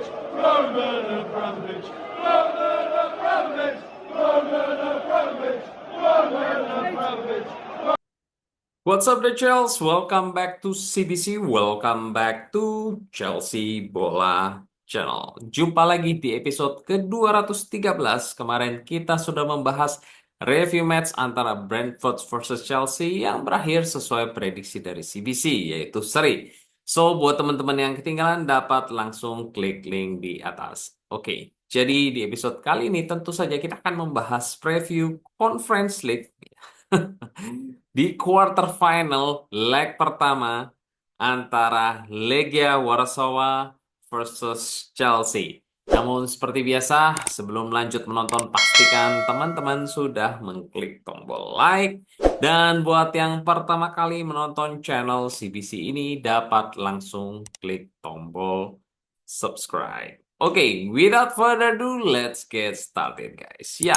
Abramovich, Roman Abramovich, Roman Abramovich, Roman Abramovich, Roman Abramovich. What's up, the Chelsea? Welcome back to CBC. Welcome back to Chelsea Bola Channel. Jumpa lagi di episode ke-213. Kemarin kita sudah membahas review match antara Brentford versus Chelsea yang berakhir sesuai prediksi dari CBC, yaitu seri. So, buat teman-teman yang ketinggalan dapat langsung klik link di atas. Oke, jadi di episode kali ini tentu saja kita akan membahas preview Conference League di quarter final leg pertama antara Legia Warsaw versus Chelsea. Namun seperti biasa, sebelum lanjut menonton pastikan teman-teman sudah mengklik tombol like. Dan buat yang pertama kali menonton channel CBC ini dapat langsung klik tombol subscribe. Oke, without further ado, let's get started guys. Ya,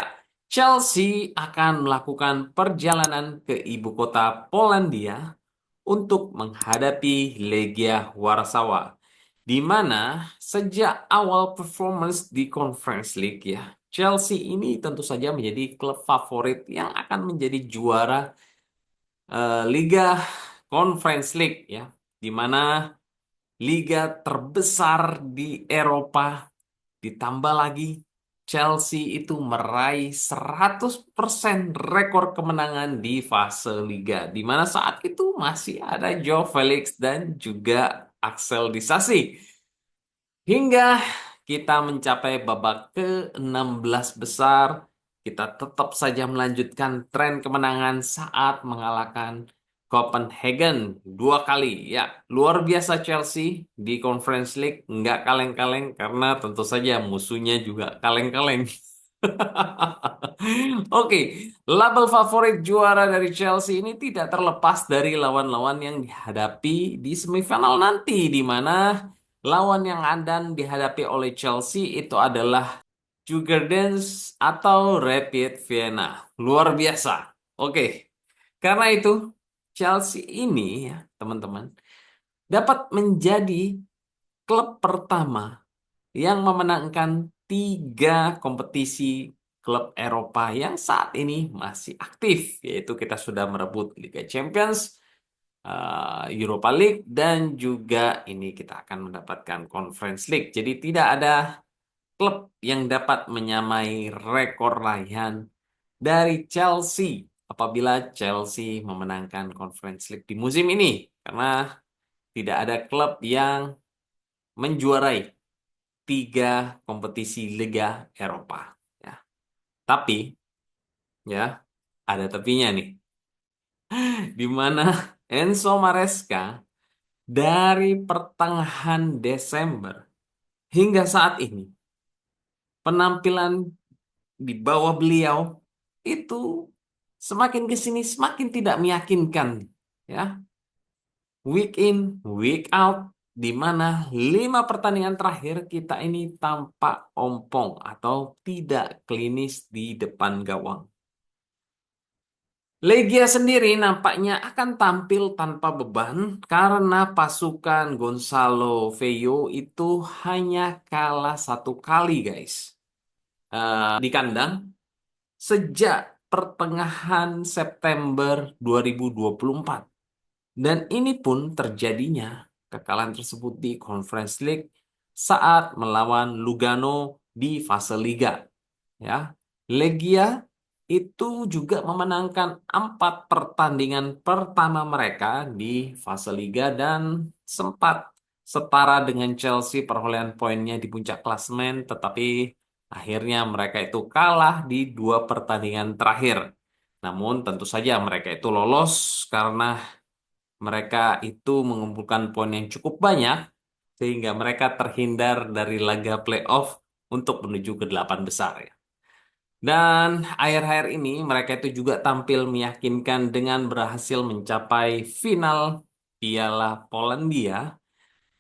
Chelsea akan melakukan perjalanan ke ibu kota Polandia untuk menghadapi Legia Warsaw, di mana sejak awal performance di Conference League ya, Chelsea ini tentu saja menjadi klub favorit yang akan menjadi juara Liga Conference League ya, di mana liga terbesar di Eropa. Ditambah lagi Chelsea itu meraih 100% rekor kemenangan di fase liga, di mana saat itu masih ada Joe Felix dan juga Axel Disasi. Hingga kita mencapai babak ke-16 besar, kita tetap saja melanjutkan tren kemenangan saat mengalahkan Copenhagen 2 kali. Ya, luar biasa Chelsea di Conference League, nggak kaleng-kaleng karena tentu saja musuhnya juga kaleng-kaleng. Oke, label favorit juara dari Chelsea ini tidak terlepas dari lawan-lawan yang dihadapi di semifinal nanti, di mana lawan yang akan dihadapi oleh Chelsea itu adalah Jugerdens atau Rapid Vienna. Luar biasa. Oke, karena itu Chelsea ini ya teman-teman dapat menjadi klub pertama yang memenangkan 3 kompetisi klub Eropa yang saat ini masih aktif, yaitu kita sudah merebut Liga Champions, Europa League, dan juga ini kita akan mendapatkan Conference League. Jadi tidak ada klub yang dapat menyamai rekor raihan dari Chelsea apabila Chelsea memenangkan Conference League di musim ini, karena tidak ada klub yang menjuarai 3 kompetisi Liga Eropa. Ya. Tapi, ya, ada tapinya nih, di mana Enzo Maresca dari pertengahan Desember hingga saat ini, penampilan di bawah beliau itu semakin ke sini semakin tidak meyakinkan, ya. Week in, week out, di mana 5 pertandingan terakhir kita ini tampak ompong atau tidak klinis di depan gawang. Legia sendiri nampaknya akan tampil tanpa beban karena pasukan Gonzalo Feio itu hanya kalah 1 kali, guys. Di kandang sejak pertengahan September 2024. Dan ini pun terjadinya kekalahan tersebut di Conference League saat melawan Lugano di fase Liga. Ya, Legia itu juga memenangkan 4 pertandingan pertama mereka di fase Liga dan sempat setara dengan Chelsea perolehan poinnya di puncak klasemen, tetapi akhirnya mereka itu kalah di 2 pertandingan terakhir. Namun tentu saja mereka itu lolos karena mereka itu mengumpulkan poin yang cukup banyak sehingga mereka terhindar dari laga playoff untuk menuju ke 8 besar ya. Dan akhir-akhir ini mereka itu juga tampil meyakinkan dengan berhasil mencapai final Piala Polandia,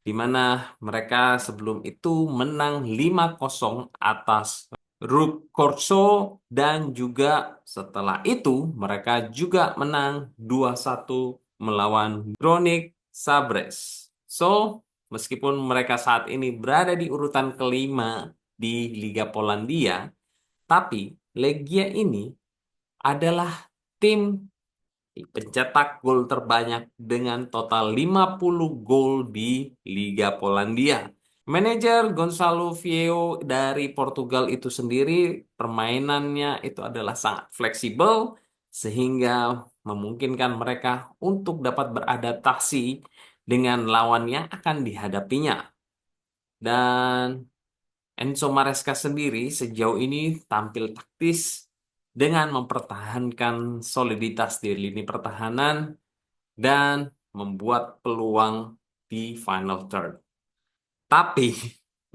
di mana mereka sebelum itu menang 5-0 atas Ruk Korso, dan juga setelah itu mereka juga menang 2-1 melawan Gronik Sabres. So, meskipun mereka saat ini berada di urutan kelima di Liga Polandia, tapi Legia ini adalah tim pencetak gol terbanyak dengan total 50 gol di Liga Polandia. Manajer Gonçalo Vieira dari Portugal itu sendiri permainannya itu adalah sangat fleksibel sehingga memungkinkan mereka untuk dapat beradaptasi dengan lawan yang akan dihadapinya. Dan Enzo Maresca sendiri sejauh ini tampil taktis dengan mempertahankan soliditas di lini pertahanan dan membuat peluang di final third. Tapi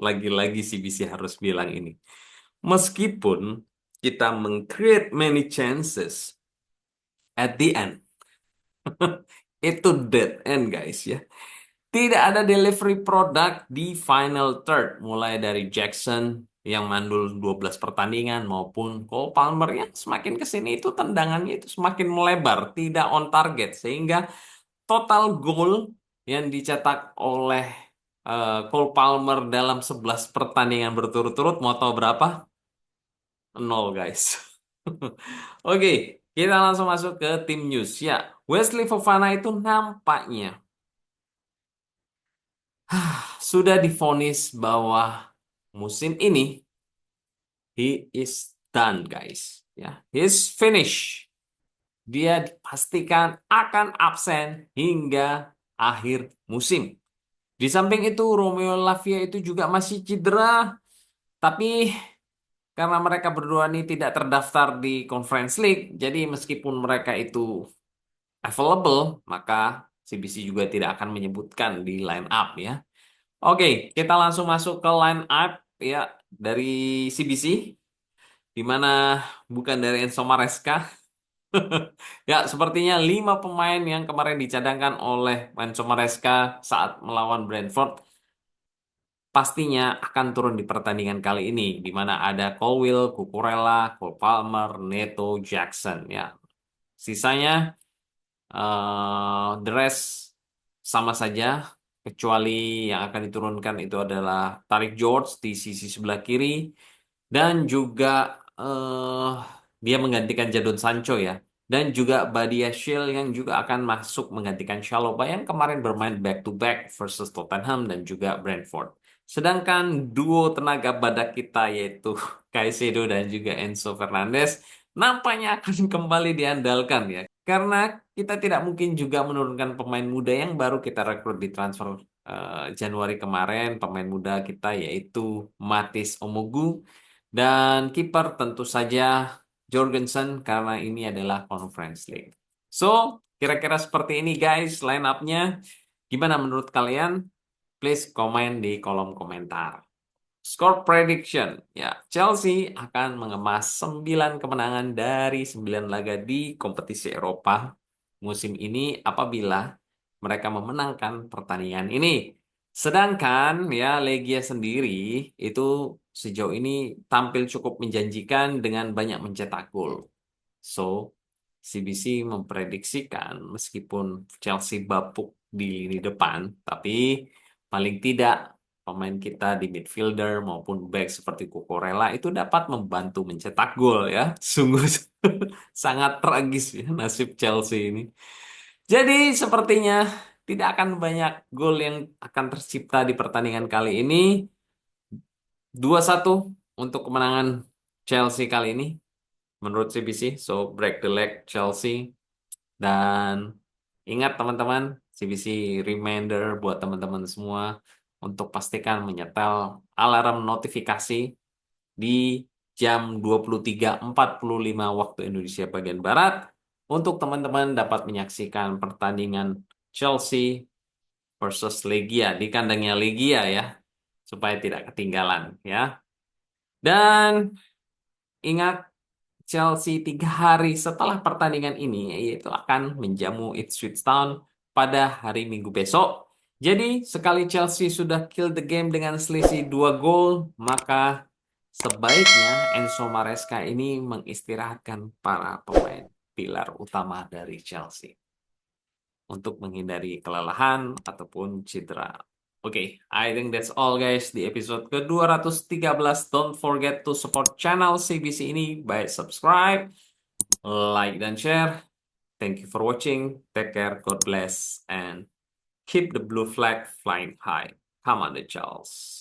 lagi-lagi CBC harus bilang ini. Meskipun kita meng-create many chances at the end, itu dead end guys ya. Tidak ada delivery product di final third, mulai dari Jackson yang mandul 12 pertandingan maupun Cole Palmer yang semakin ke sini itu tendangannya itu semakin melebar, tidak on target sehingga total gol yang dicetak oleh Cole Palmer dalam 11 pertandingan berturut-turut mau tahu berapa? Nol guys. Oke, kita langsung masuk ke tim news ya. Wesley Fofana itu nampaknya sudah divonis bahwa musim ini he is done guys ya. He's finished. Dia dipastikan akan absen hingga akhir musim. Di samping itu Romeo Lavia itu juga masih cedera, tapi karena mereka berdua ini tidak terdaftar di Conference League, jadi meskipun mereka itu available, maka CBC juga tidak akan menyebutkan di line up ya. Oke, kita langsung masuk ke line up ya dari CBC, di mana bukan dari Enzo Maresca. Ya, sepertinya 5 pemain yang kemarin dicadangkan oleh Enzo Maresca saat melawan Brentford pastinya akan turun di pertandingan kali ini, di mana ada Colwill, Cucurella, Cole Palmer, Neto, Jackson. Ya, sisanya the rest sama saja, kecuali yang akan diturunkan itu adalah Tarik George di sisi sebelah kiri dan juga eh dia menggantikan Jadon Sancho ya. Dan juga Badia Shield yang juga akan masuk menggantikan Chalobah yang kemarin bermain back to back versus Tottenham dan juga Brentford. Sedangkan duo tenaga badak kita yaitu Caicedo dan juga Enzo Fernandez nampaknya akan kembali diandalkan ya. Karena kita tidak mungkin juga menurunkan pemain muda yang baru kita rekrut di transfer Januari kemarin. Pemain muda kita yaitu Matis Omogu dan kiper tentu saja Jorgensen karena ini adalah Conference League. So, kira-kira seperti ini guys line up-nya. Gimana menurut kalian? Please komen di kolom komentar. Score prediction. Ya, Chelsea akan mengemas 9 kemenangan dari 9 laga di kompetisi Eropa musim ini apabila mereka memenangkan pertandingan ini. Sedangkan ya Legia sendiri itu sejauh ini tampil cukup menjanjikan dengan banyak mencetak gol. So, CBC memprediksikan meskipun Chelsea bapuk di lini depan, tapi paling tidak pemain kita di midfielder maupun back seperti Cucurella itu dapat membantu mencetak gol ya. Sungguh sangat tragis ya nasib Chelsea ini. Jadi sepertinya tidak akan banyak gol yang akan tercipta di pertandingan kali ini. 2-1 untuk kemenangan Chelsea kali ini menurut CBC. So break the leg Chelsea. Dan ingat teman-teman, CBC reminder buat teman-teman semua untuk pastikan menyetel alarm notifikasi di jam 23.45 waktu Indonesia bagian Barat untuk teman-teman dapat menyaksikan pertandingan Chelsea versus Legia di kandangnya Legia ya, supaya tidak ketinggalan ya. Dan ingat Chelsea 3 hari setelah pertandingan ini yaitu akan menjamu Ipswich Town pada hari Minggu besok. Jadi sekali Chelsea sudah kill the game dengan selisih 2 gol, maka sebaiknya Enzo Maresca ini mengistirahatkan para pemain pilar utama dari Chelsea untuk menghindari kelelahan ataupun cedera. Oke, I think that's all guys di episode ke-213. Don't forget to support channel CBC ini by subscribe, like, dan share. Thank you for watching. Take care, God bless, and keep the blue flag flying high. Come on, the Charles.